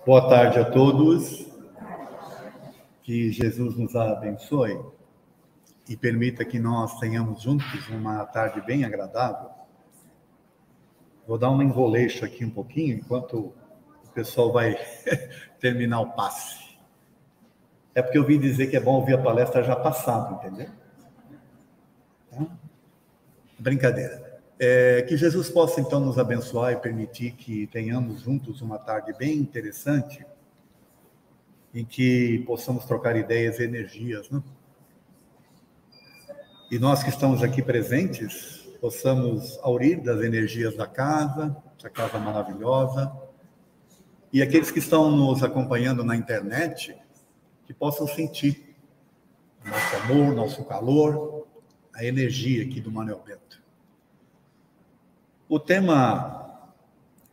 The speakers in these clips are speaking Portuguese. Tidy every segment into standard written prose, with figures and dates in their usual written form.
Boa tarde a todos, que Jesus nos abençoe e permita que nós tenhamos juntos uma tarde bem agradável. Vou dar um enroleixo aqui um pouquinho, enquanto o pessoal vai terminar o passe. É porque eu vim dizer que é bom ouvir a palestra já passada, entendeu? Então, brincadeira. Que Jesus possa, então, nos abençoar e permitir que tenhamos juntos uma tarde bem interessante, em que possamos trocar ideias e energias, né? E nós que estamos aqui presentes, possamos aurir das energias da casa, essa casa maravilhosa, e aqueles que estão nos acompanhando na internet, que possam sentir nosso amor, nosso calor, a energia aqui do Manuel Bento. O tema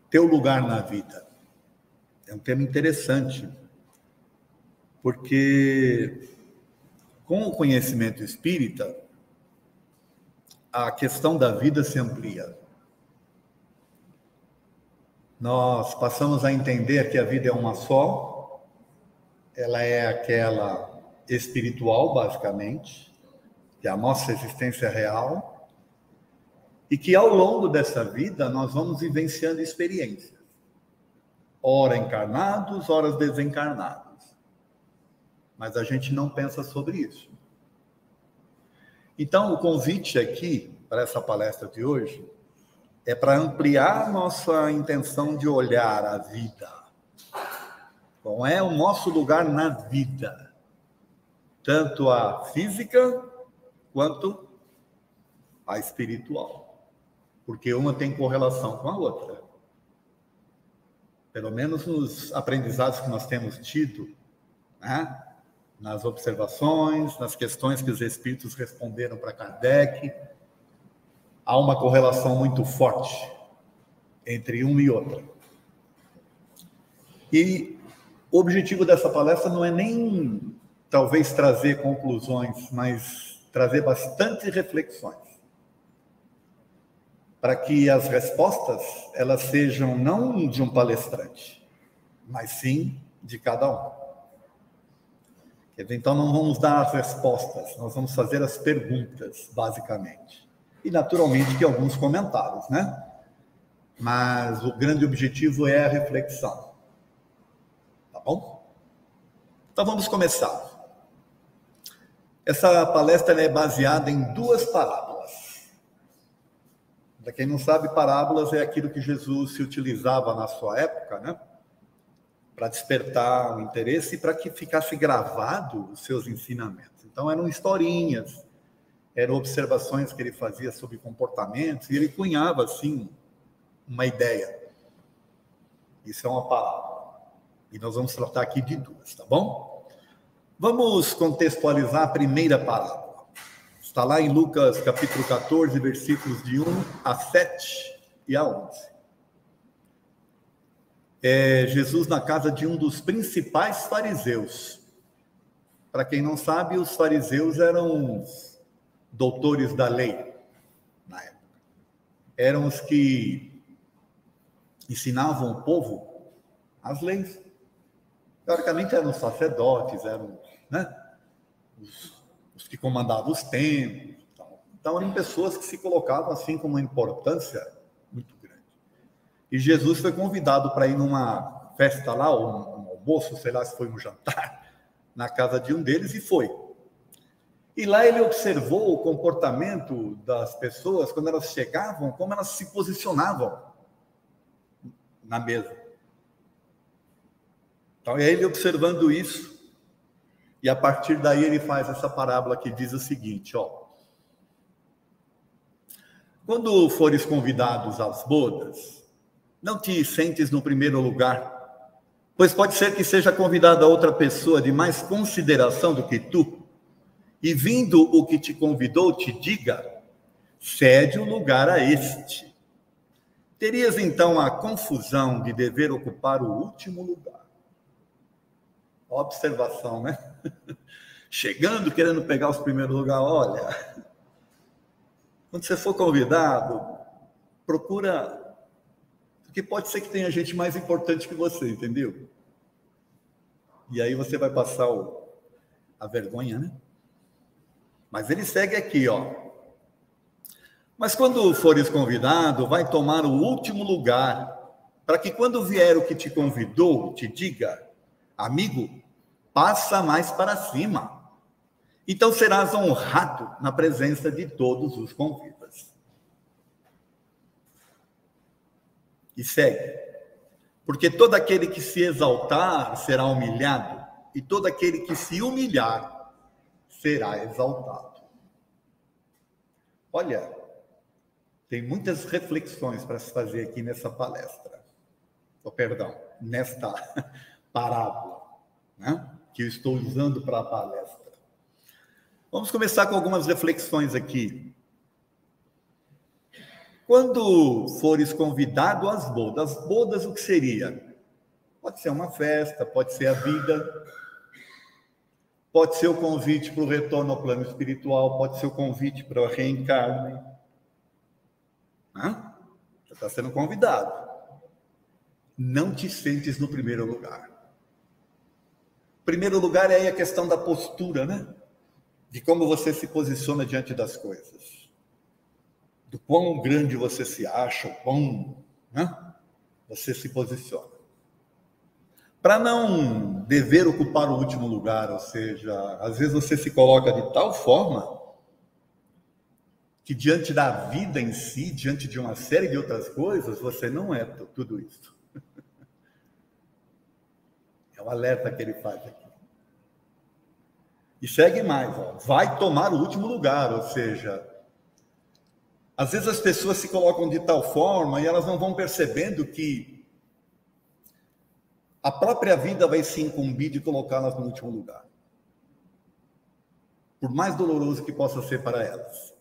Teu Lugar na Vida é um tema interessante, porque com o conhecimento espírita, a questão da vida se amplia. Nós passamos a entender que a vida é uma só, ela é aquela espiritual, basicamente, que é a nossa existência real, e que ao longo dessa vida nós vamos vivenciando experiências, ora encarnados, ora desencarnados. Mas a gente não pensa sobre isso. Então, o convite aqui, para essa palestra de hoje, é para ampliar nossa intenção de olhar a vida. Qual é o nosso lugar na vida? Tanto a física, quanto a espiritual. Porque uma tem correlação com a outra. Pelo menos nos aprendizados que nós temos tido, né? Nas observações, nas questões que os espíritos responderam para Kardec, há uma correlação muito forte entre uma e outra. E o objetivo dessa palestra não é nem, talvez, trazer conclusões, mas trazer bastante reflexões, para que as respostas elas sejam não de um palestrante, mas sim de cada um. Então, não vamos dar as respostas, nós vamos fazer as perguntas, basicamente. E, naturalmente, que alguns comentários, né? Mas o grande objetivo é a reflexão. Tá bom? Então, vamos começar. Essa palestra é baseada em 2 parábolas. Para quem não sabe, parábolas é aquilo que Jesus se utilizava na sua época, né? Para despertar o interesse e para que ficasse gravado os seus ensinamentos. Então, eram historinhas, eram observações que ele fazia sobre comportamentos, e ele cunhava, assim, uma ideia. Isso é uma parábola. E nós vamos tratar aqui de 2, tá bom? Vamos contextualizar a primeira parábola. Está lá em Lucas, capítulo 14, versículos de 1 a 7 e a 11. Jesus na casa de um dos principais fariseus. Para quem não sabe, os fariseus eram os doutores da lei na época. Eram os que ensinavam o povo as leis. Teoricamente eram os sacerdotes, eram, né, os que comandavam os templos. Então eram pessoas que se colocavam assim com uma importância muito grande. E Jesus foi convidado para ir numa festa lá, ou um almoço, sei lá se foi um jantar, na casa de um deles, e foi. E lá ele observou o comportamento das pessoas, quando elas chegavam, como elas se posicionavam na mesa. Então, é ele observando isso, e a partir daí ele faz essa parábola que diz o seguinte, ó. Quando fores convidados às bodas, não te sentes no primeiro lugar, pois pode ser que seja convidada outra pessoa de mais consideração do que tu, e vindo o que te convidou te diga, cede o lugar a este. Terias então a confusão de dever ocupar o último lugar. Observação, né? Chegando, querendo pegar os primeiros lugares, olha, quando você for convidado, procura... Porque pode ser que tenha gente mais importante que você, entendeu? E aí você vai passar a vergonha, né? Mas ele segue aqui, ó. Mas quando fores convidado, vai tomar o último lugar, para que quando vier o que te convidou, te diga, amigo, passa mais para cima. Então serás honrado na presença de todos os convidas. E segue. Porque todo aquele que se exaltar será humilhado, e todo aquele que se humilhar será exaltado. Olha, tem muitas reflexões para se fazer aqui nessa palestra. Nesta parábola, né, que eu estou usando para a palestra. Vamos começar com algumas reflexões aqui. Quando fores convidado às bodas o que seria? Pode ser uma festa, pode ser a vida, pode ser o convite para o retorno ao plano espiritual, pode ser o convite para a reencarne. Você está sendo convidado. Não te sentes no primeiro lugar. Primeiro lugar é aí a questão da postura, né? De como você se posiciona diante das coisas. Do quão grande você se acha, o quão, né, você se posiciona. Para não dever ocupar o último lugar, ou seja, às vezes você se coloca de tal forma que diante da vida em si, diante de uma série de outras coisas, você não é tudo isso. É o alerta que ele faz aqui. E segue mais, ó, vai tomar o último lugar, ou seja, às vezes as pessoas se colocam de tal forma e elas não vão percebendo que a própria vida vai se incumbir de colocá-las no último lugar. Por mais doloroso que possa ser para elas.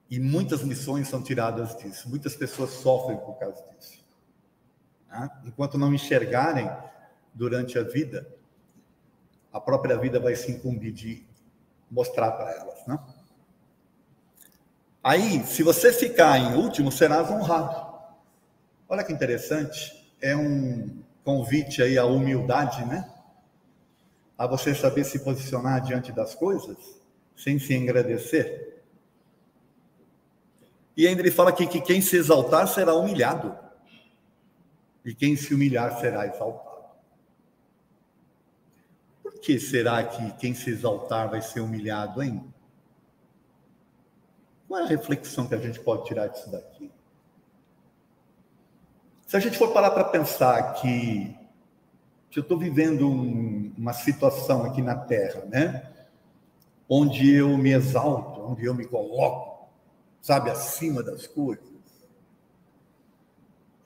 E muitas lições são tiradas disso. Muitas pessoas sofrem por causa disso. Enquanto não enxergarem durante a vida, a própria vida vai se incumbir de mostrar para elas, né? Aí, se você ficar em último, serás honrado. Olha que interessante, é um convite aí à humildade, né? A você saber se posicionar diante das coisas, sem se engrandecer. E ainda ele fala aqui que quem se exaltar será humilhado, e quem se humilhar será exaltado. Por que será que quem se exaltar vai ser humilhado, hein? Qual é a reflexão que a gente pode tirar disso daqui? Se a gente for parar para pensar que eu estou vivendo uma situação aqui na Terra, né? Onde eu me exalto, onde eu me coloco, sabe, acima das coisas.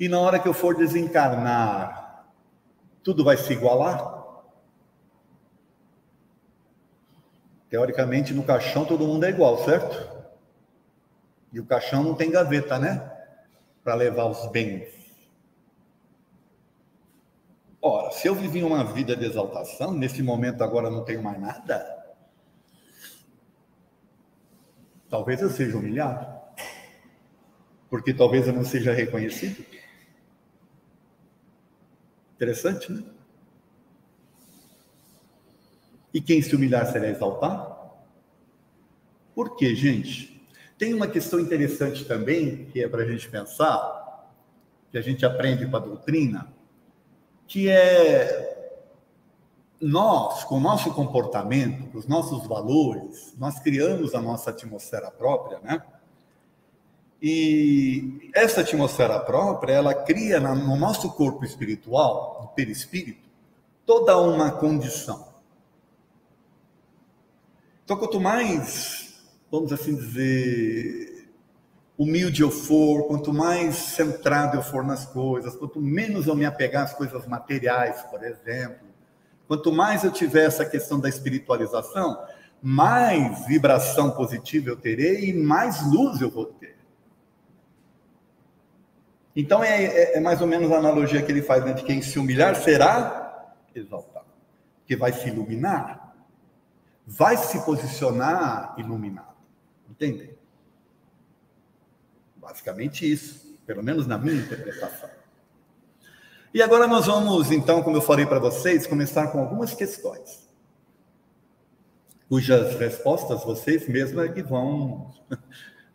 E na hora que eu for desencarnar, tudo vai se igualar? Teoricamente, no caixão todo mundo é igual, certo? E o caixão não tem gaveta, né? Para levar os bens. Ora, se eu vivi uma vida de exaltação, nesse momento agora não tenho mais nada, talvez eu seja humilhado. Porque talvez eu não seja reconhecido. Interessante, né? E quem se humilhar será exaltado? Por quê, gente? Tem uma questão interessante também, que é para a gente pensar, que a gente aprende com a doutrina, que é nós, com o nosso comportamento, com os nossos valores, nós criamos a nossa atmosfera própria, né? E essa atmosfera própria, ela cria no nosso corpo espiritual, no perispírito, toda uma condição. Então, quanto mais, vamos assim dizer, humilde eu for, quanto mais centrado eu for nas coisas, quanto menos eu me apegar às coisas materiais, por exemplo, quanto mais eu tiver essa questão da espiritualização, mais vibração positiva eu terei e mais luz eu vou ter. Então, é mais ou menos a analogia que ele faz, né? De quem se humilhar será exaltado, que vai se iluminar, vai se posicionar iluminado. Entende? Basicamente isso, pelo menos na minha interpretação. E agora nós vamos, então, como eu falei para vocês, começar com algumas questões, cujas respostas vocês mesmos é que vão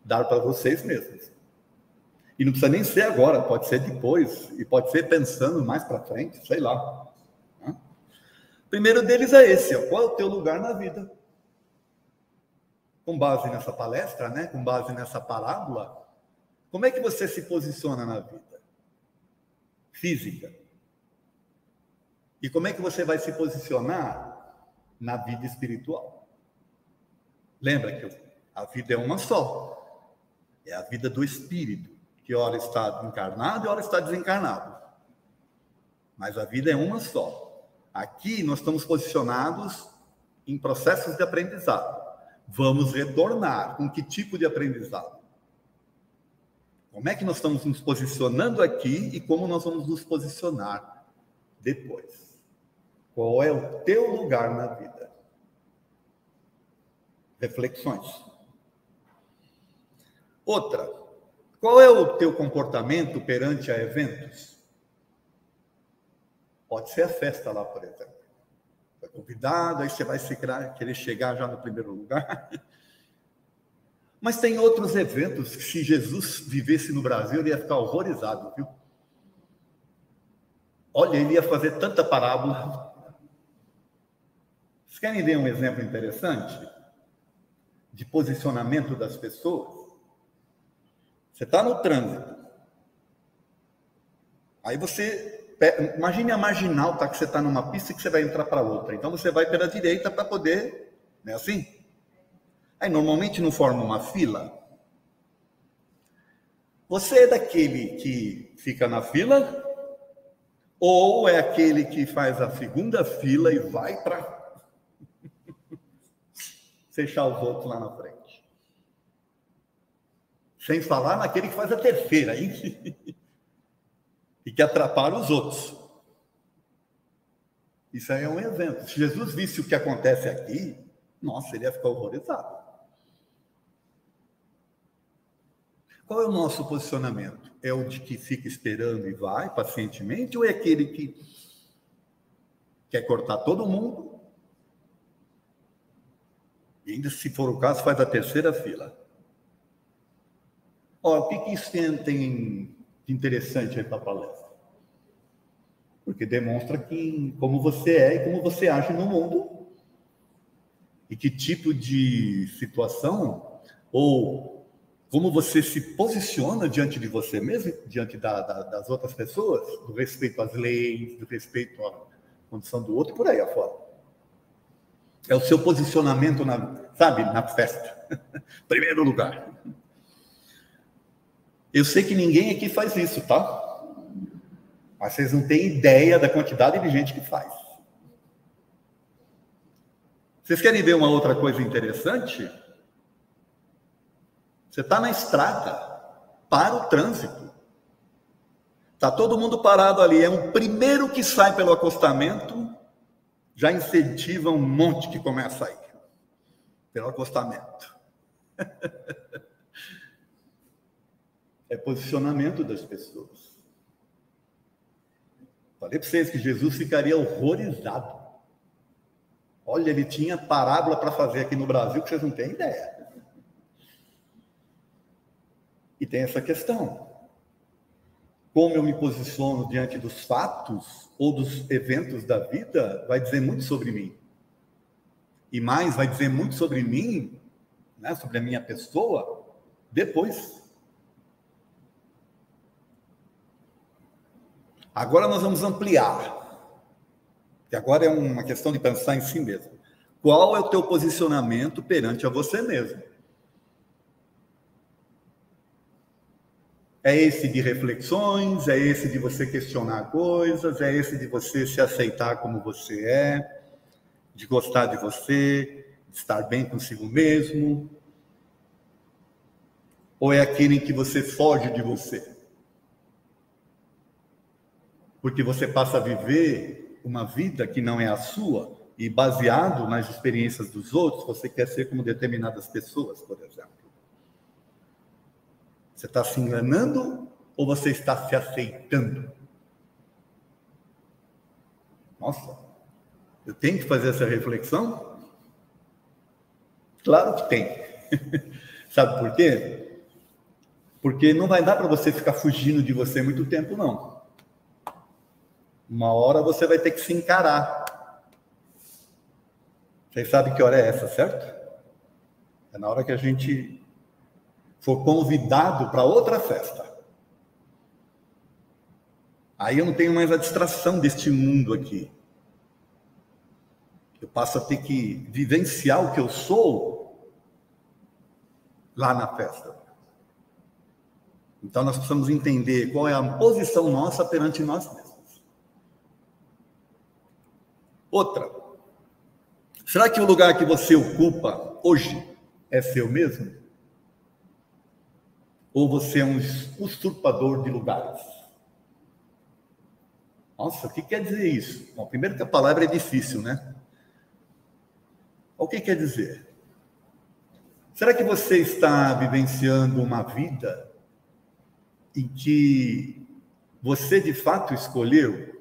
dar para vocês mesmos. E não precisa nem ser agora, pode ser depois, e pode ser pensando mais para frente, sei lá. O primeiro deles é esse, ó, qual é o teu lugar na vida? Com base nessa palestra, né, com base nessa parábola, como é que você se posiciona na vida física? E como é que você vai se posicionar na vida espiritual? Lembra que a vida é uma só. É a vida do espírito, que ora está encarnado e ora está desencarnado. Mas a vida é uma só. Aqui nós estamos posicionados em processos de aprendizado. Vamos retornar com que tipo de aprendizado? Como é que nós estamos nos posicionando aqui e como nós vamos nos posicionar depois? Qual é o teu lugar na vida? Reflexões. Outra, qual é o teu comportamento perante a eventos? Pode ser a festa lá, por exemplo. Foi convidado, aí você vai querer chegar já no primeiro lugar. Mas tem outros eventos que, se Jesus vivesse no Brasil, ele ia ficar horrorizado, viu? Olha, ele ia fazer tanta parábola. Vocês querem ver um exemplo interessante de posicionamento das pessoas? Você está no trânsito. Aí você... Imagine a marginal, tá? Que você está numa pista e que você vai entrar para outra. Então você vai pela direita para poder... Não é assim? Aí normalmente não forma uma fila. Você é daquele que fica na fila? Ou é aquele que faz a segunda fila e vai para fechar os outros lá na frente? Sem falar naquele que faz a terceira, hein? E que atrapalha os outros. Isso aí é um exemplo. Se Jesus visse o que acontece aqui, nossa, ele ia ficar horrorizado. Qual é o nosso posicionamento? É o de que fica esperando e vai pacientemente, ou é aquele que quer cortar todo mundo e ainda, se for o caso, faz a terceira fila? Olha, o que isso tem de interessante aí para a palestra? Porque demonstra como você é e como você age no mundo e que tipo de situação ou como você se posiciona diante de você mesmo, diante das outras pessoas, do respeito às leis, do respeito à condição do outro, por aí afora. É o seu posicionamento, na festa. Primeiro lugar. Eu sei que ninguém aqui faz isso, tá? Mas vocês não têm ideia da quantidade de gente que faz. Vocês querem ver uma outra coisa interessante? Você está na estrada, para o trânsito. Está todo mundo parado ali. É o primeiro que sai pelo acostamento, já incentiva um monte que começa a ir pelo acostamento. É posicionamento das pessoas. Falei para vocês que Jesus ficaria horrorizado. Olha, ele tinha parábola para fazer aqui no Brasil que vocês não têm ideia. E tem essa questão. Como eu me posiciono diante dos fatos ou dos eventos da vida vai dizer muito sobre mim. E mais, vai dizer muito sobre mim, né, sobre a minha pessoa, depois. Agora nós vamos ampliar. Que agora é uma questão de pensar em si mesmo. Qual é o teu posicionamento perante a você mesmo? É esse de reflexões, é esse de você questionar coisas, é esse de você se aceitar como você é, de gostar de você, de estar bem consigo mesmo? Ou é aquele em que você foge de você? Porque você passa a viver uma vida que não é a sua e baseado nas experiências dos outros, você quer ser como determinadas pessoas, por exemplo. Você está se enganando ou você está se aceitando? Nossa, eu tenho que fazer essa reflexão? Claro que tem. Sabe por quê? Porque não vai dar para você ficar fugindo de você muito tempo, não. Uma hora você vai ter que se encarar. Vocês sabem que hora é essa, certo? É na hora que a gente for convidado para outra festa. Aí eu não tenho mais a distração deste mundo aqui. Eu passo a ter que vivenciar o que eu sou lá na festa. Então nós precisamos entender qual é a posição nossa perante nós mesmos. Outra. Será que o lugar que você ocupa hoje é seu mesmo? Ou você é um usurpador de lugares? Nossa, o que quer dizer isso? Bom, primeiro que a palavra é difícil, né? O que quer dizer? Será que você está vivenciando uma vida em que você de fato escolheu,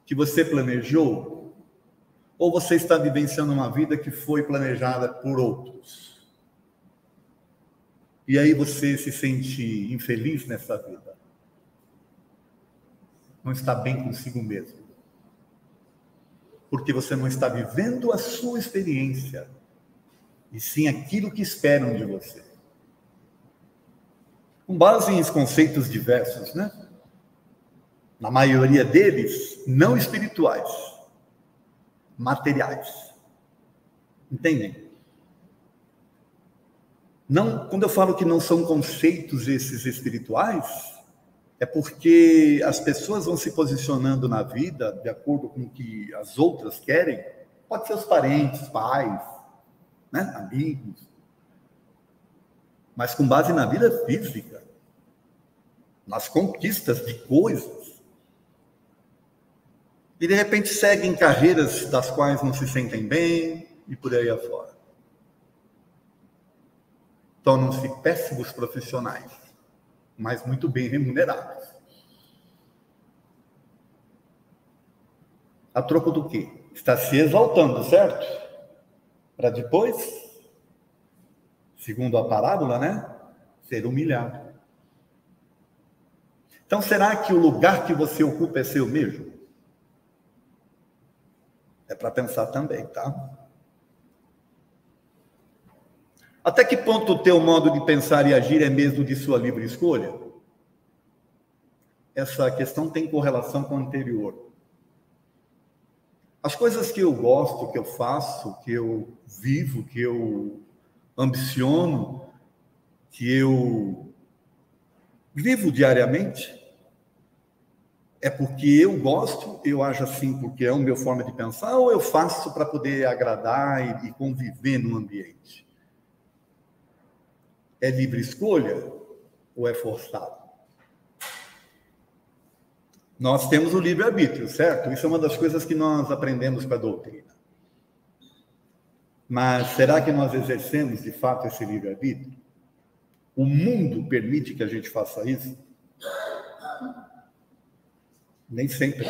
que você planejou, ou você está vivenciando uma vida que foi planejada por outros? E aí você se sente infeliz nessa vida? Não está bem consigo mesmo? Porque você não está vivendo a sua experiência, e sim aquilo que esperam de você. Com base em conceitos diversos, né? Na maioria deles, não espirituais, materiais. Entendem? Não, quando eu falo que não são conceitos esses espirituais, é porque as pessoas vão se posicionando na vida de acordo com o que as outras querem. Pode ser os parentes, pais, né? Amigos. Mas com base na vida física, nas conquistas de coisas. E de repente seguem carreiras das quais não se sentem bem e por aí afora. Tornam-se péssimos profissionais, mas muito bem remunerados. A troco do quê? Está se exaltando, certo? Para depois, segundo a parábola, né? Ser humilhado. Então, será que o lugar que você ocupa é seu mesmo? É para pensar também, tá? Até que ponto o teu modo de pensar e agir é mesmo de sua livre escolha? Essa questão tem correlação com a anterior. As coisas que eu gosto, que eu faço, que eu vivo, que eu ambiciono, que eu vivo diariamente, é porque eu gosto, eu ajo assim porque é a minha forma de pensar, ou eu faço para poder agradar e conviver no ambiente? É livre escolha ou é forçado? Nós temos o livre-arbítrio, certo? Isso é uma das coisas que nós aprendemos com a doutrina. Mas será que nós exercemos, de fato, esse livre-arbítrio? O mundo permite que a gente faça isso? Nem sempre.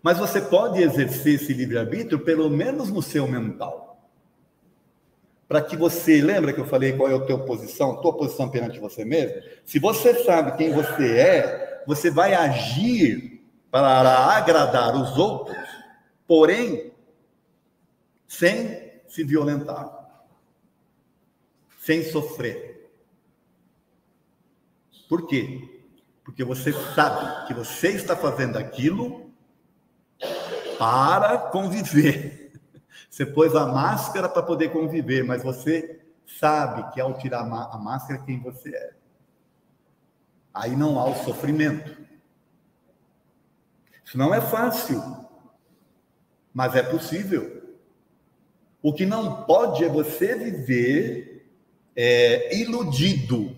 Mas você pode exercer esse livre-arbítrio, pelo menos no seu mental. Para que você, lembra que eu falei qual é a tua posição perante você mesmo? Se você sabe quem você é, você vai agir para agradar os outros, porém, sem se violentar, sem sofrer. Por quê? Porque você sabe que você está fazendo aquilo para conviver. Você pôs a máscara para poder conviver, mas você sabe que ao tirar a máscara, quem você é. Aí não há o sofrimento. Isso não é fácil, mas é possível. O que não pode é você viver iludido.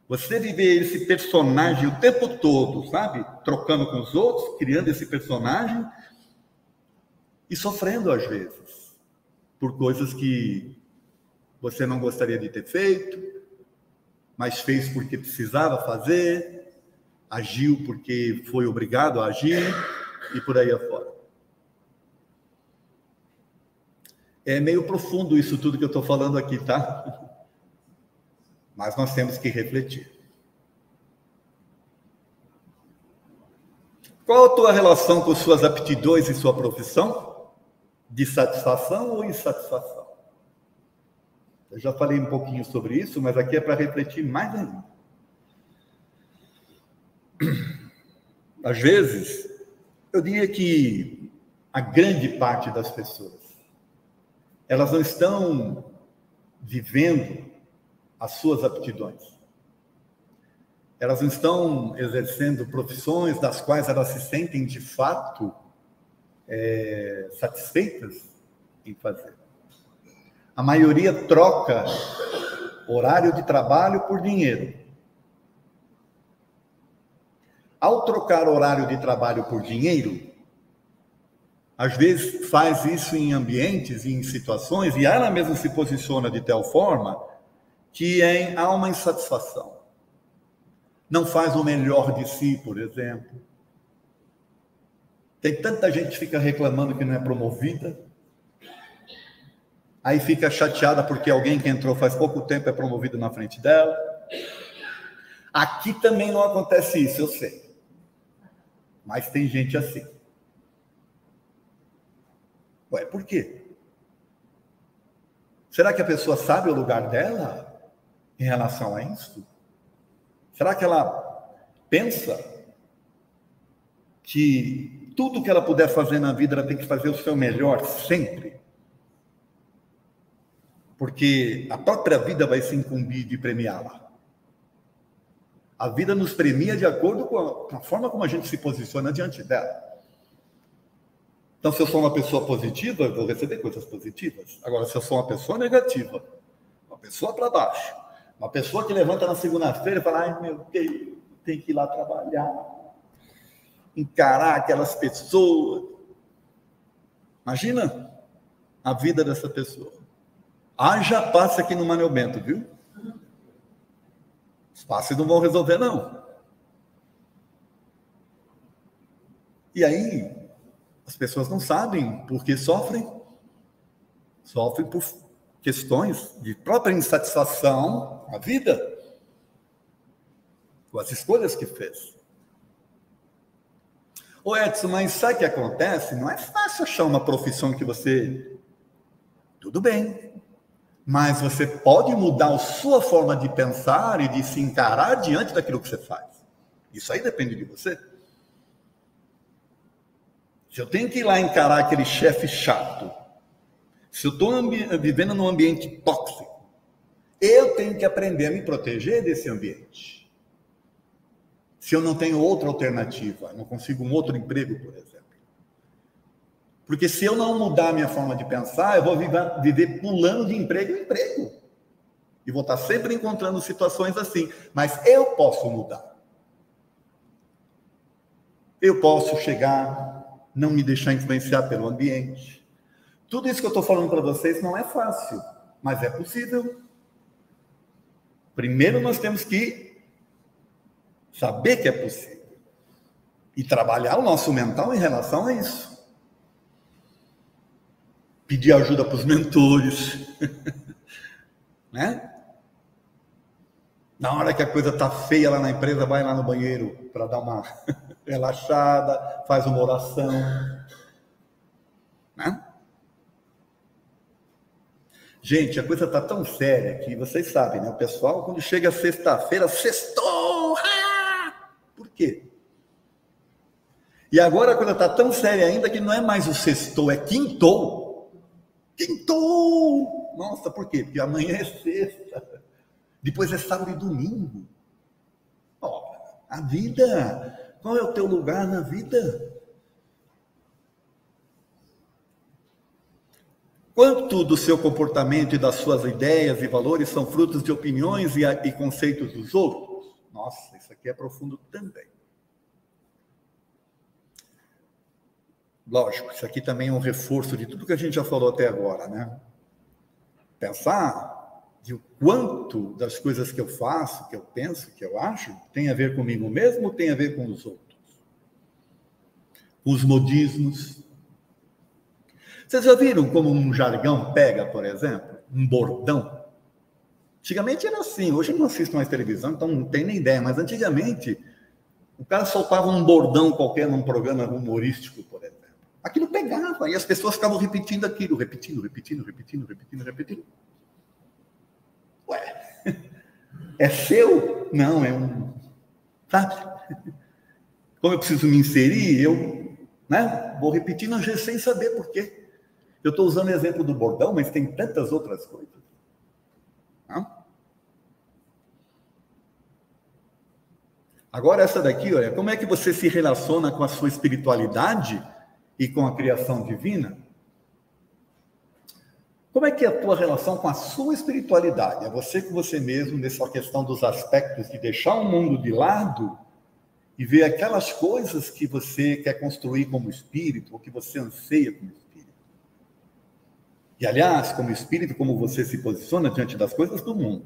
Você viver esse personagem o tempo todo, sabe? Trocando com os outros, criando esse personagem e sofrendo às vezes por coisas que você não gostaria de ter feito, mas fez porque precisava fazer. agiu porque foi obrigado a agir e por aí afora. É meio profundo isso tudo que eu estou falando aqui, tá? Mas nós temos que refletir. Qual a tua relação com suas aptidões e sua profissão? De satisfação ou insatisfação? Eu já falei um pouquinho sobre isso, mas aqui é para refletir mais ainda. Às vezes, eu diria que a grande parte das pessoas, elas não estão vivendo as suas aptidões. Elas não estão exercendo profissões das quais elas se sentem, de fato, satisfeitas em fazer. A maioria troca horário de trabalho por dinheiro. Ao trocar horário de trabalho por dinheiro, às vezes faz isso em ambientes e em situações, e ela mesma se posiciona de tal forma que há uma insatisfação. Não faz o melhor de si, por exemplo. Tem tanta gente que fica reclamando que não é promovida, aí fica chateada porque alguém que entrou faz pouco tempo é promovido na frente dela. Aqui também não acontece isso, eu sei. Mas tem gente assim. Ué, por quê? Será que a pessoa sabe o lugar dela em relação a isso? Será que ela pensa que tudo que ela puder fazer na vida, ela tem que fazer o seu melhor sempre? Porque a própria vida vai se incumbir de premiá-la. A vida nos premia de acordo com a forma como a gente se posiciona diante dela. Então, se eu sou uma pessoa positiva, eu vou receber coisas positivas. Agora, se eu sou uma pessoa negativa, uma pessoa para baixo, uma pessoa que levanta na segunda-feira e fala: ai, meu Deus, tem que ir lá trabalhar, encarar aquelas pessoas. Imagina a vida dessa pessoa. Haja passe aqui no Manuel Bento, viu? Os passes não vão resolver, não. E aí, as pessoas não sabem por que sofrem. Sofrem por questões de própria insatisfação com a vida, com as escolhas que fez. Ô Edson, mas sabe o que acontece? Não é fácil achar uma profissão que você... Tudo bem, mas você pode mudar a sua forma de pensar e de se encarar diante daquilo que você faz. Isso aí depende de você. Se eu tenho que ir lá encarar aquele chefe chato, se eu estou vivendo num ambiente tóxico, eu tenho que aprender a me proteger desse ambiente. Se eu não tenho outra alternativa, não consigo um outro emprego, por exemplo. Porque se eu não mudar a minha forma de pensar, eu vou viver pulando de emprego em emprego. E vou estar sempre encontrando situações assim. Mas eu posso mudar. Eu posso chegar, não me deixar influenciar pelo ambiente. Tudo isso que eu estou falando para vocês não é fácil, mas é possível. Primeiro nós temos que saber que é possível. E trabalhar o nosso mental em relação a isso. Pedir ajuda para os mentores. Né? Na hora que a coisa está feia lá na empresa, vai lá no banheiro para dar uma relaxada, faz uma oração. Né? Gente, a coisa está tão séria que vocês sabem, né? O pessoal, quando chega sexta-feira, sextou! Por quê? E agora a coisa está tão séria ainda que não é mais o sextou, é quintou. Quintou! Nossa, por quê? Porque amanhã é sexta. Depois é sábado e domingo. Oh, a vida, qual é o teu lugar na vida? Quanto do seu comportamento e das suas ideias e valores são frutos de opiniões e conceitos dos outros? Nossa, isso aqui é profundo também. Lógico, isso aqui também é um reforço de tudo que a gente já falou até agora, né? Pensar de o quanto das coisas que eu faço, que eu penso, que eu acho, tem a ver comigo mesmo ou tem a ver com os outros? Os modismos. Vocês já viram como um jargão pega, por exemplo? Um bordão? Antigamente era assim, hoje eu não assisto mais televisão, então não tenho nem ideia, mas antigamente o cara soltava um bordão qualquer num programa humorístico, por exemplo. Aquilo pegava e as pessoas ficavam repetindo aquilo, repetindo. Ué, é seu? Não, é um... Sabe? Como eu preciso me inserir, eu vou repetindo sem saber por quê. Eu estou usando o exemplo do bordão, mas tem tantas outras coisas. Não? Agora, essa daqui, olha, como é que você se relaciona com a sua espiritualidade e com a criação divina? Como é que é a tua relação com a sua espiritualidade? É você com você mesmo, nessa questão dos aspectos de deixar o mundo de lado e ver aquelas coisas que você quer construir como espírito, ou que você anseia como espírito. E, aliás, como espírito, como você se posiciona diante das coisas do mundo.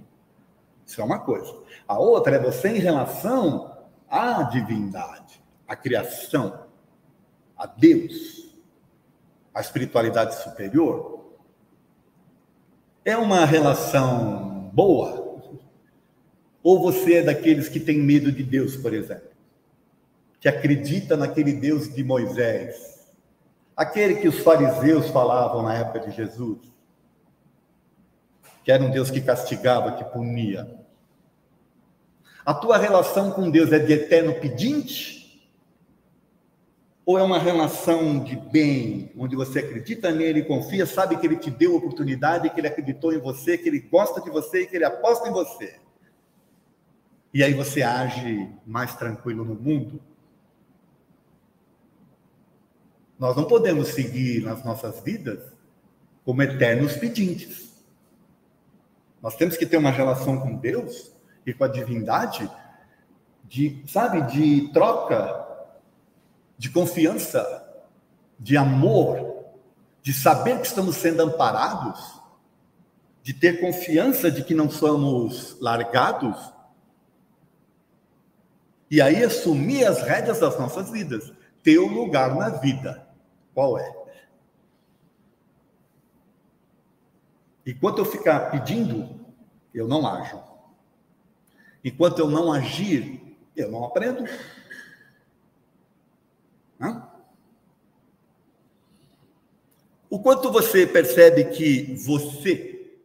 Isso é uma coisa. A outra é você em relação à divindade, à criação, a Deus, à espiritualidade superior. É uma relação boa? Ou você é daqueles que tem medo de Deus, por exemplo? Que acredita naquele Deus de Moisés? Aquele que os fariseus falavam na época de Jesus? Que era um Deus que castigava, que punia. A tua relação com Deus é de eterno pedinte? Ou é uma relação de bem, onde você acredita nele, confia, sabe que ele te deu oportunidade, que ele acreditou em você, que ele gosta de você e que ele aposta em você? E aí você age mais tranquilo no mundo? Nós não podemos seguir nas nossas vidas como eternos pedintes. Nós temos que ter uma relação com Deus e com a divindade de troca, de confiança, de amor, de saber que estamos sendo amparados, de ter confiança de que não somos largados, e aí assumir as rédeas das nossas vidas, ter um lugar na vida. Qual é? Enquanto eu ficar pedindo, eu não ajo. Enquanto eu não agir, eu não aprendo. Não? O quanto você percebe que você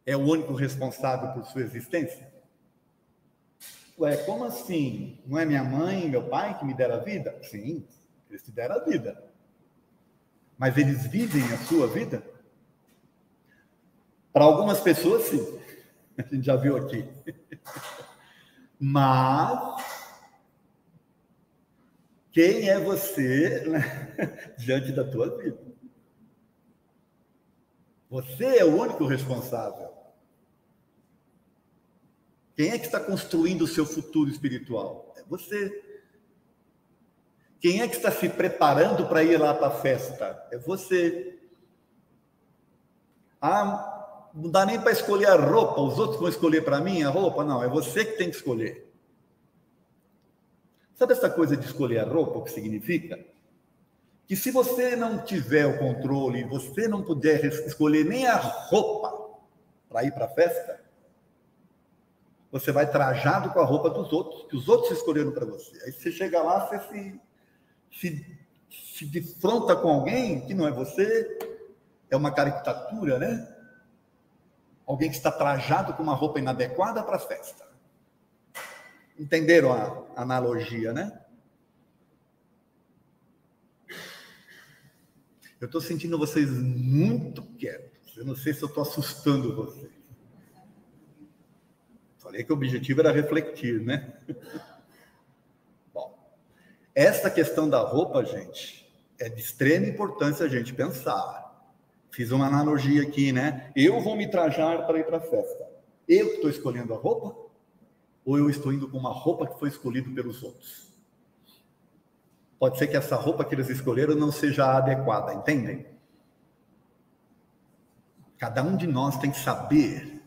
é o único responsável por sua existência? Ué, como assim? Não é minha mãe e meu pai que me deram a vida? Sim, eles te deram a vida. Mas eles vivem a sua vida? Para algumas pessoas, sim. A gente já viu aqui. Mas quem é você, né, diante da tua vida? Você é o único responsável. Quem é que está construindo o seu futuro espiritual? É você. Quem é que está se preparando para ir lá para a festa? É você. Ah, não dá nem para escolher a roupa, os outros vão escolher para mim a roupa? Não, é você que tem que escolher. Sabe essa coisa de escolher a roupa, o que significa? Que se você não tiver o controle, você não puder escolher nem a roupa para ir para a festa, você vai trajado com a roupa dos outros, que os outros escolheram para você. Aí você chega lá, você se defronta com alguém que não é você, é uma caricatura, né? Alguém que está trajado com uma roupa inadequada para a festa. Entenderam a analogia, né? Eu estou sentindo vocês muito quietos. Eu não sei se eu estou assustando vocês. Falei que o objetivo era refletir, né? Bom, essa questão da roupa, gente, é de extrema importância a gente pensar. Fiz uma analogia aqui, né? Eu vou me trajar para ir para a festa. Eu que estou escolhendo a roupa? Ou eu estou indo com uma roupa que foi escolhida pelos outros? Pode ser que essa roupa que eles escolheram não seja adequada, entendem? Cada um de nós tem que saber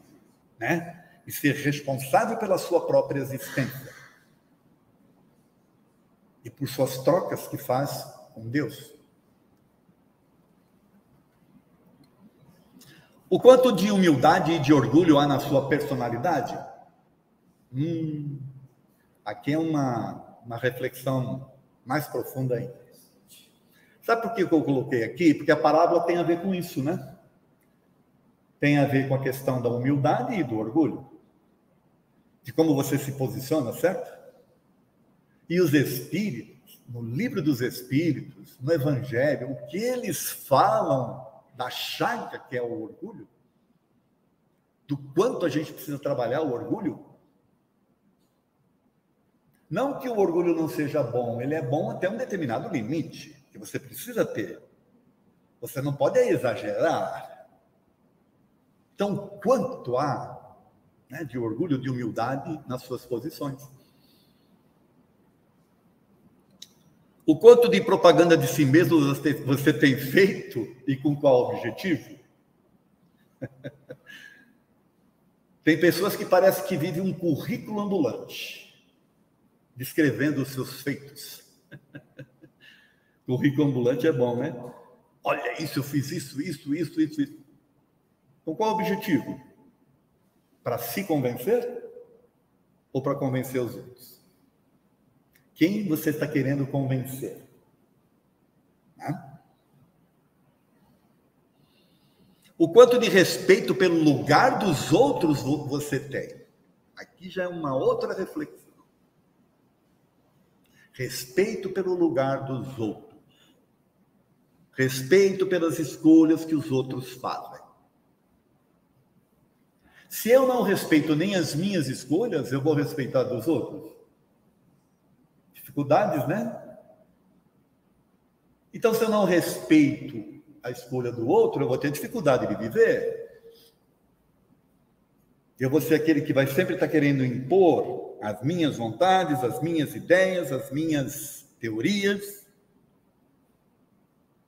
né? E ser responsável pela sua própria existência e por suas trocas que faz com Deus. O quanto de humildade e de orgulho há na sua personalidade? Aqui é uma reflexão mais profunda ainda. Sabe por que eu coloquei aqui? Porque a parábola tem a ver com isso, né? Tem a ver com a questão da humildade e do orgulho. De como você se posiciona, certo? E os espíritos, no livro dos espíritos, no evangelho, o que eles falam da chaga que é o orgulho, do quanto a gente precisa trabalhar o orgulho. Não que o orgulho não seja bom, ele é bom até um determinado limite, que você precisa ter. Você não pode exagerar. Então, quanto há, né, de orgulho, de humildade nas suas posições. O quanto de propaganda de si mesmo você tem feito e com qual objetivo? Tem pessoas que parece que vivem um currículo ambulante, descrevendo os seus feitos. Currículo ambulante é bom, né? Olha isso, eu fiz isso. Com qual objetivo? Para se convencer ou para convencer os outros? Quem você está querendo convencer? O quanto de respeito pelo lugar dos outros você tem? Aqui já é uma outra reflexão. Respeito pelo lugar dos outros. Respeito pelas escolhas que os outros fazem. Se eu não respeito nem as minhas escolhas, eu vou respeitar dos outros? Dificuldades, né? Então, se eu não respeito a escolha do outro, eu vou ter dificuldade de viver. Eu vou ser aquele que vai sempre estar querendo impor as minhas vontades, as minhas ideias, as minhas teorias.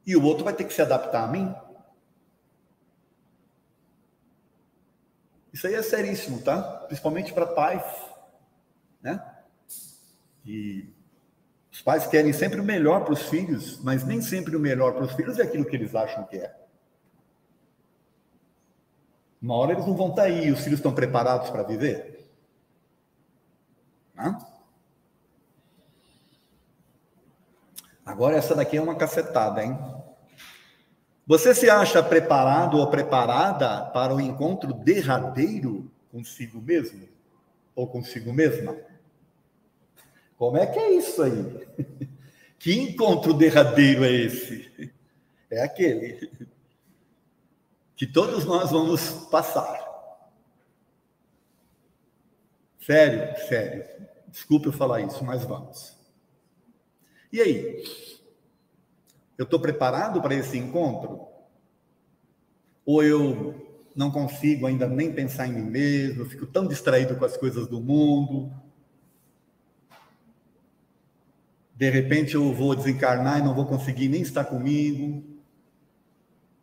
E o outro vai ter que se adaptar a mim. Isso aí é seríssimo, tá? Principalmente para pais, né? E os pais querem sempre o melhor para os filhos, mas nem sempre o melhor para os filhos é aquilo que eles acham que é. Uma hora eles não vão estar aí, os filhos estão preparados para viver? Não? Agora essa daqui é uma cacetada, hein? Você se acha preparado ou preparada para o encontro derradeiro consigo mesmo? Ou consigo mesma? Como é que é isso aí? Que encontro derradeiro é esse? É aquele que todos nós vamos passar. Sério. Desculpe eu falar isso, mas vamos. E aí? Eu estou preparado para esse encontro? Ou eu não consigo ainda nem pensar em mim mesmo, eu fico tão distraído com as coisas do mundo. De repente eu vou desencarnar e não vou conseguir nem estar comigo.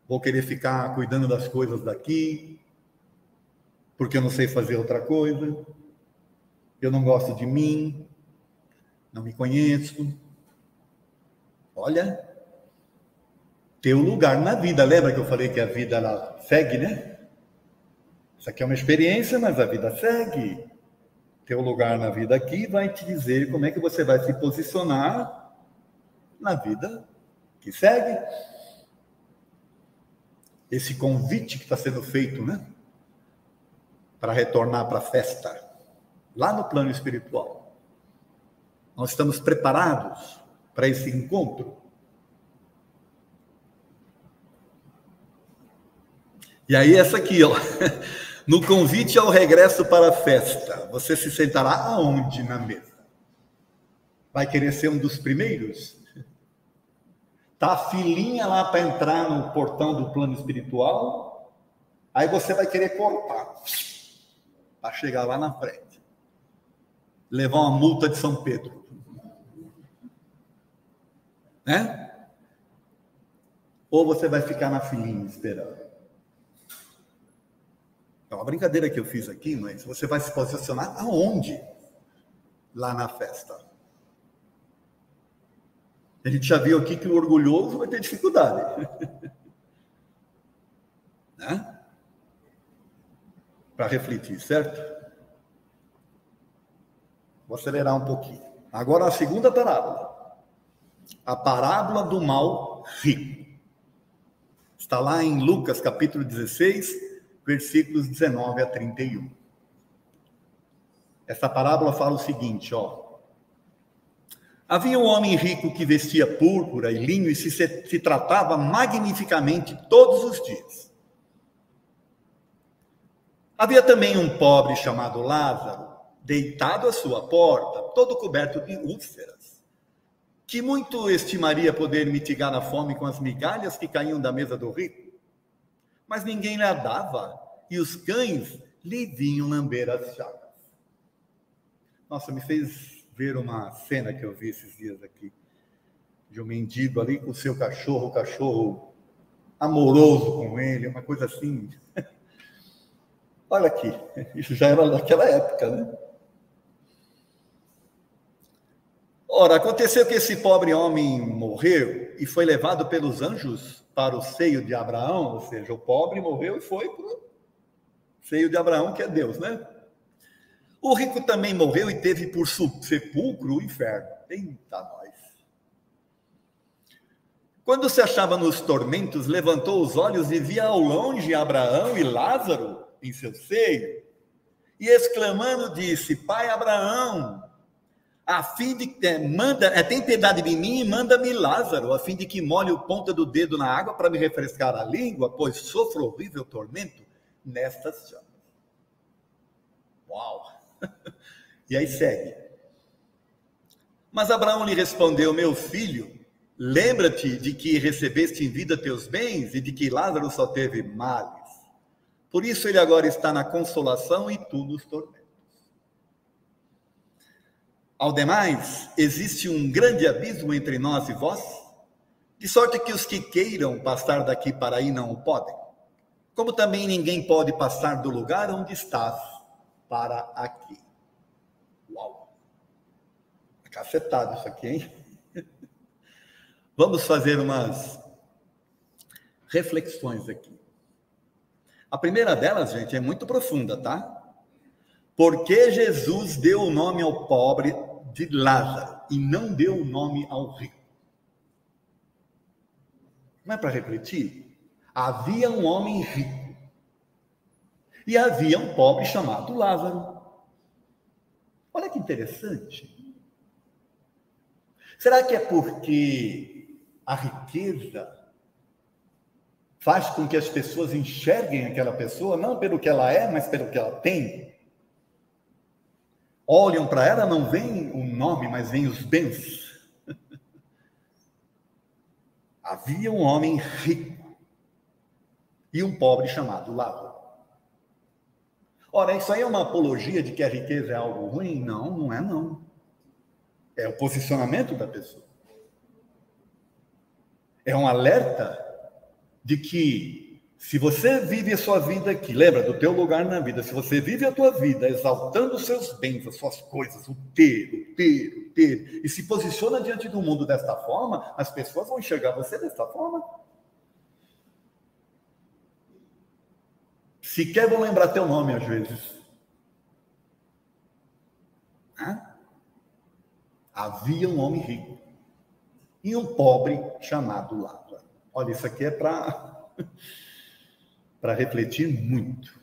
Vou querer ficar cuidando das coisas daqui, porque eu não sei fazer outra coisa. Eu não gosto de mim, não me conheço. Olha, teu lugar na vida. Lembra que eu falei que a vida ela segue, né? Isso aqui é uma experiência, mas a vida segue. Teu lugar na vida aqui vai te dizer como é que você vai se posicionar na vida que segue. Esse convite que está sendo feito, né? Para retornar para a festa, lá no plano espiritual. Nós estamos preparados para esse encontro? E aí essa aqui, ó. No convite ao regresso para a festa, você se sentará aonde na mesa? Vai querer ser um dos primeiros? Tá a filinha lá para entrar no portão do plano espiritual, aí você vai querer cortar para chegar lá na frente. Levar uma multa de São Pedro. Né? Ou você vai ficar na filinha esperando? É uma brincadeira que eu fiz aqui, mas você vai se posicionar aonde? Lá na festa. A gente já viu aqui que o orgulhoso vai ter dificuldade. Né? Para refletir, certo? Vou acelerar um pouquinho. Agora a segunda parábola. A parábola do mal rico. Está lá em Lucas, capítulo 16, versículos 19 a 31. Essa parábola fala o seguinte, ó. Havia um homem rico que vestia púrpura e linho e se tratava magnificamente todos os dias. Havia também um pobre chamado Lázaro, deitado à sua porta, todo coberto de úlceras, que muito estimaria poder mitigar a fome com as migalhas que caíam da mesa do rico. Mas ninguém lhe dava, e os cães lhe vinham lamber as chagas. Nossa, me fez ver uma cena que eu vi esses dias aqui, de um mendigo ali com o seu cachorro, o cachorro amoroso com ele, uma coisa assim. Olha aqui, isso já era daquela época, né? Ora, aconteceu que esse pobre homem morreu e foi levado pelos anjos para o seio de Abraão, ou seja, o pobre morreu e foi para o seio de Abraão, que é Deus, né? O rico também morreu e teve por sepulcro o inferno. Eita, nós! Quando se achava nos tormentos, levantou os olhos e via ao longe Abraão e Lázaro em seu seio, e exclamando disse: Pai Abraão, a fim de tem piedade de mim e manda-me Lázaro, a fim de que molhe o ponta do dedo na água para me refrescar a língua, pois sofro horrível tormento nestas chamas. Uau! E aí segue. Mas Abraão lhe respondeu: meu filho, lembra-te de que recebeste em vida teus bens e de que Lázaro só teve males. Por isso ele agora está na consolação e tu nos tormentos. Ao demais, existe um grande abismo entre nós e vós, de sorte que os que queiram passar daqui para aí não o podem, como também ninguém pode passar do lugar onde estás para aqui. Uau! É cacetado isso aqui, hein? Vamos fazer umas reflexões aqui. A primeira delas, gente, é muito profunda, tá? Por que Jesus deu o nome ao pobre de Lázaro e não deu o nome ao rico? Não é para refletir? Havia um homem rico e havia um pobre chamado Lázaro. Olha que interessante. Será que é porque a riqueza faz com que as pessoas enxerguem aquela pessoa não pelo que ela é, mas pelo que ela tem? Olham para ela, não vem o nome, mas vem os bens. Havia um homem rico e um pobre chamado Lázaro. Ora, isso aí é uma apologia de que a riqueza é algo ruim? Não, não é não. É o posicionamento da pessoa. É um alerta de que se você vive a sua vida aqui, lembra do teu lugar na vida, se você vive a tua vida exaltando os seus bens, as suas coisas, o ter, e se posiciona diante do mundo desta forma, as pessoas vão enxergar você desta forma. Sequer vão lembrar teu nome às vezes. Havia um homem rico e um pobre chamado Lázaro. Olha, isso aqui é para refletir muito.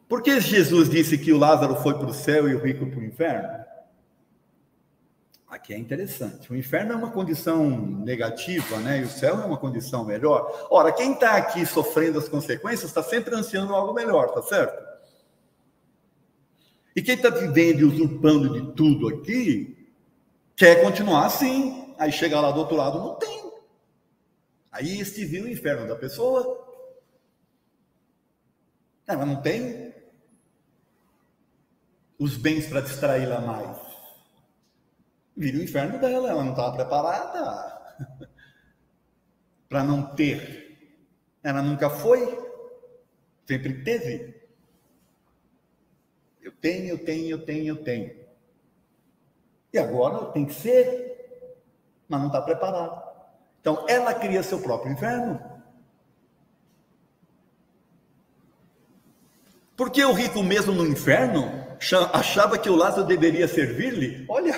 Por que Jesus disse que o Lázaro foi para o céu e o rico para o inferno? Aqui é interessante. O inferno é uma condição negativa, né? E o céu é uma condição melhor. Ora, quem está aqui sofrendo as consequências está sempre ansiando algo melhor, tá certo? E quem está vivendo e usurpando de tudo aqui, quer continuar assim. Aí chega lá do outro lado, não tem. Aí este viu o inferno da pessoa. Ela não tem os bens para distraí-la mais. Vira o inferno dela, ela não estava preparada para não ter. Ela nunca foi. Sempre teve. Eu tenho. E agora tem que ser, mas não está preparado. Então, ela cria seu próprio inferno. Porque o rico mesmo no inferno achava que o Lázaro deveria servir-lhe. Olha,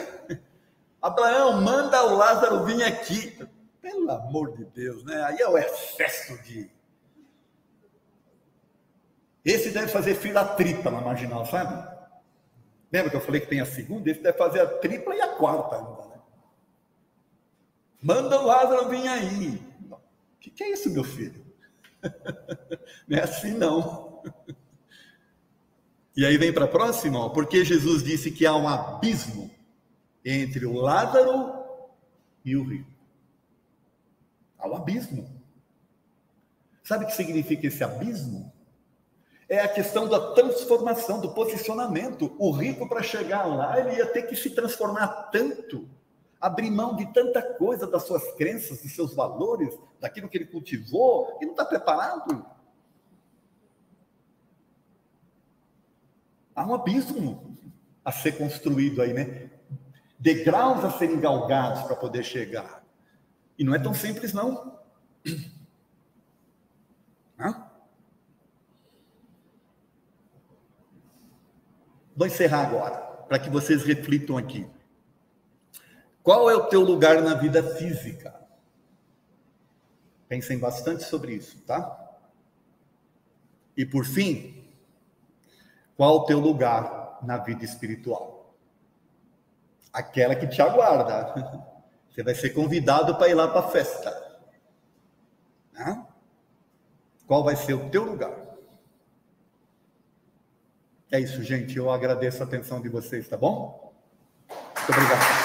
Abraão, manda o Lázaro vir aqui. Pelo amor de Deus, né? Aí é o excesso de... Esse deve fazer fila tripla na marginal, sabe? Lembra que eu falei que tem a segunda? Esse deve fazer a tripla e a quarta ainda, né? Manda o Lázaro vir aí. O que é isso, meu filho? Não é assim, não. E aí vem para a próxima, ó, porque Jesus disse que há um abismo entre o Lázaro e o rico. Há um abismo. Sabe o que significa esse abismo? É a questão da transformação, do posicionamento. O rico, para chegar lá, ele ia ter que se transformar tanto, abrir mão de tanta coisa, das suas crenças, dos seus valores, daquilo que ele cultivou, e não está preparado. Há um abismo a ser construído aí, né? Degraus a serem galgados para poder chegar. E não é tão simples, não. Vou encerrar agora, para que vocês reflitam aqui. Qual é o teu lugar na vida física? Pensem bastante sobre isso, tá? E por fim, qual o teu lugar na vida espiritual? Aquela que te aguarda. Você vai ser convidado para ir lá para a festa. Qual vai ser o teu lugar? É isso, gente. Eu agradeço a atenção de vocês, tá bom? Muito obrigado.